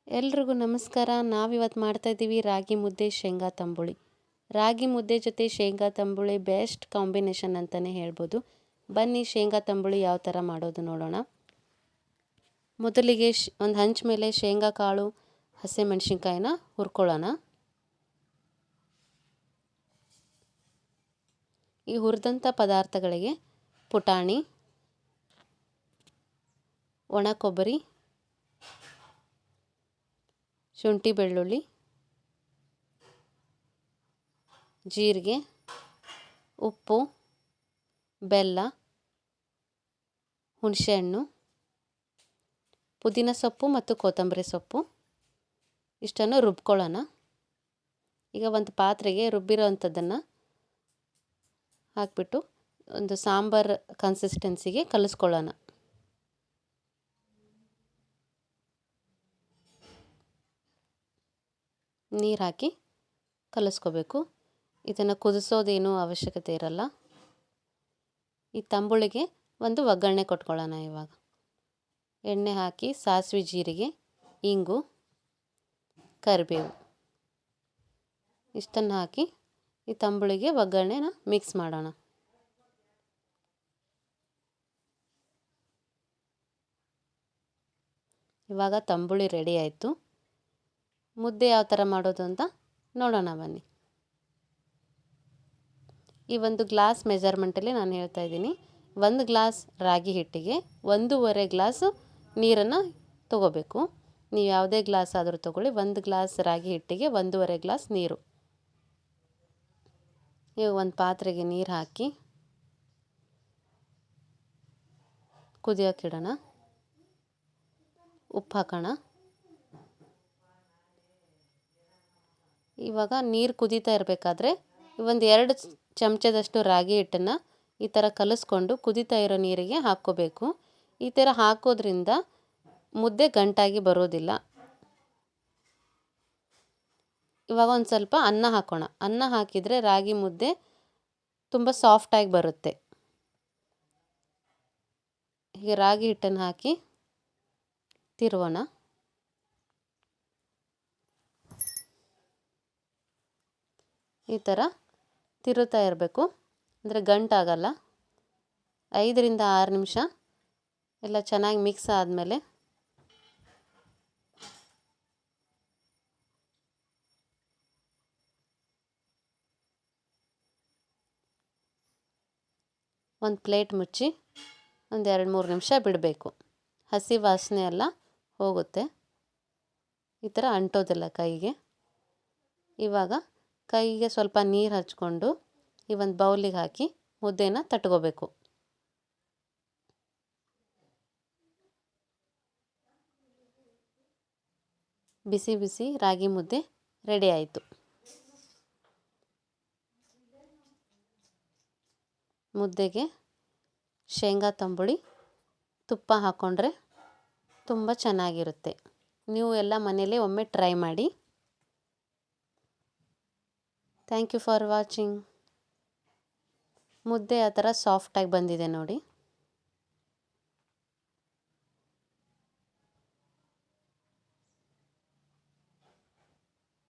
ಎಲ್ರಿಗೂ ನಮಸ್ಕಾರ. ನಾವಿವತ್ತು ಮಾಡ್ತಾಯಿದ್ದೀವಿ ರಾಗಿ ಮುದ್ದೆ ಶೇಂಗಾ ತಂಬುಳಿ. ರಾಗಿ ಮುದ್ದೆ ಜೊತೆ ಶೇಂಗಾ ತಂಬುಳಿ ಬೆಸ್ಟ್ ಕಾಂಬಿನೇಷನ್ ಅಂತಲೇ ಹೇಳ್ಬೋದು. ಬನ್ನಿ ಶೇಂಗಾ ತಂಬುಳಿ ಯಾವ ಥರ ಮಾಡೋದು ನೋಡೋಣ. ಮೊದಲಿಗೆ ಒಂದು ಹಂಚ್ ಮೇಲೆ ಶೇಂಗಾ ಕಾಳು ಹಸಿಮೆಣಸಿನ್ಕಾಯಿನ ಹುರ್ಕೊಳ್ಳೋಣ. ಈ ಹುರಿದಂಥ ಪದಾರ್ಥಗಳಿಗೆ ಪುಟಾಣಿ, ಒಣ ಕೊಬ್ಬರಿ, ಶುಂಠಿ ಬೆಳ್ಳುಳ್ಳಿ, ಜೀರಿಗೆ, ಉಪ್ಪು, ಬೆಲ್ಲ, ಹುಣಸೆಹಣ್ಣು, ಪುದೀನ ಸೊಪ್ಪು ಮತ್ತು ಕೊತ್ತಂಬರಿ ಸೊಪ್ಪು ಇಷ್ಟನ್ನು ರುಬ್ಕೊಳ್ಳೋಣ. ಈಗ ಒಂದು ಪಾತ್ರೆಗೆ ರುಬ್ಬಿರೋ ಅಂಥದ್ದನ್ನು ಹಾಕಿಬಿಟ್ಟು ಒಂದು ಸಾಂಬಾರು ಕನ್ಸಿಸ್ಟೆನ್ಸಿಗೆ ಕಲಿಸ್ಕೊಳ್ಳೋಣ. ನೀರು ಹಾಕಿ ಕಲಿಸ್ಕೋಬೇಕು. ಇದನ್ನು ಕುದಿಸೋದೇನೂ ಅವಶ್ಯಕತೆ ಇರಲ್ಲ. ಈ ತಂಬುಳಿಗೆ ಒಂದು ಒಗ್ಗರಣೆ ಕೊಟ್ಕೊಳ್ಳೋಣ. ಇವಾಗ ಎಣ್ಣೆ ಹಾಕಿ ಸಾಸಿವೆ, ಜೀರಿಗೆ, ಇಂಗು, ಕರಿಬೇವು ಇಷ್ಟನ್ನು ಹಾಕಿ ಈ ತಂಬುಳಿಗೆ ಒಗ್ಗರಣೆನ ಮಿಕ್ಸ್ ಮಾಡೋಣ. ಇವಾಗ ತಂಬುಳಿ ರೆಡಿ ಆಯಿತು. ಮುದ್ದೆ ಯಾವ ಥರ ಮಾಡೋದು ಅಂತ ನೋಡೋಣ ಬನ್ನಿ. ಈ ಒಂದು ಗ್ಲಾಸ್ ಮೆಜರ್ಮೆಂಟಲ್ಲಿ ನಾನು ಹೇಳ್ತಾ ಇದ್ದೀನಿ. 1 ಗ್ಲಾಸ್ ರಾಗಿ ಹಿಟ್ಟಿಗೆ 1.5 ಗ್ಲಾಸು ನೀರನ್ನು ತೊಗೋಬೇಕು. ನೀವು ಯಾವುದೇ ಗ್ಲಾಸ್ ಆದರೂ ತೊಗೊಳ್ಳಿ. 1 ಗ್ಲಾಸ್ ರಾಗಿ ಹಿಟ್ಟಿಗೆ 1.5 ಗ್ಲಾಸ್ ನೀರು. ಈಗ ಒಂದು ಪಾತ್ರೆಗೆ ನೀರು ಹಾಕಿ ಕುದಿಯೋಕ್ಕಿಡೋಣ. ಉಪ್ಪು ಹಾಕೋಣ. ಇವಾಗ ನೀರು ಕುದೀತಾ ಇರಬೇಕಾದ್ರೆ ಒಂದು 2 ಚಮಚದಷ್ಟು ರಾಗಿ ಹಿಟ್ಟನ್ನು ಈ ಥರ ಕಲಿಸ್ಕೊಂಡು ಕುದೀತಾ ಇರೋ ನೀರಿಗೆ ಹಾಕ್ಕೋಬೇಕು. ಈ ಥರ ಹಾಕೋದ್ರಿಂದ ಮುದ್ದೆ ಗಂಟಾಗಿ ಬರೋದಿಲ್ಲ. ಇವಾಗ ಒಂದು ಸ್ವಲ್ಪ ಅನ್ನ ಹಾಕೋಣ. ಅನ್ನ ಹಾಕಿದರೆ ರಾಗಿ ಮುದ್ದೆ ತುಂಬ ಸಾಫ್ಟಾಗಿ ಬರುತ್ತೆ. ಹೀಗೆ ರಾಗಿ ಹಿಟ್ಟನ್ನು ಹಾಕಿ ತಿರುವೋಣ. ಈ ಥರ ತಿರುತ್ತಾ ಇರಬೇಕು, ಅಂದರೆ ಗಂಟಾಗಲ್ಲ. 5 ರಿಂದ 6 ನಿಮಿಷ ಎಲ್ಲ ಚೆನ್ನಾಗಿ ಮಿಕ್ಸ್ ಆದಮೇಲೆ ಒಂದು ಪ್ಲೇಟ್ ಮುಚ್ಚಿ ಒಂದು 2-3 ನಿಮಿಷ ಬಿಡಬೇಕು. ಹಸಿ ವಾಸನೆ ಎಲ್ಲ ಹೋಗುತ್ತೆ. ಈ ಥರ ಅಂಟೋದಿಲ್ಲ ಕೈಗೆ. ಇವಾಗ ಕೈಗೆ ಸ್ವಲ್ಪ ನೀರು ಹಚ್ಕೊಂಡು ಈ ಒಂದು ಬೌಲಿಗೆ ಹಾಕಿ ಮುದ್ದೆನ ತಟ್ಕೋಬೇಕು. ಬಿಸಿ ಬಿಸಿ ರಾಗಿ ಮುದ್ದೆ ರೆಡಿ ಆಯಿತು. ಮುದ್ದೆಗೆ ಶೇಂಗಾ ತಂಬುಳಿ ತುಪ್ಪ ಹಾಕ್ಕೊಂಡ್ರೆ ತುಂಬ ಚೆನ್ನಾಗಿರುತ್ತೆ. ನೀವು ಎಲ್ಲ ಮನೇಲಿ ಒಮ್ಮೆ ಟ್ರೈ ಮಾಡಿ. Thank you for watching. ಮುದ್ದೆ ಆ ಥರ ಸಾಫ್ಟಾಗಿ ಬಂದಿದೆ ನೋಡಿ.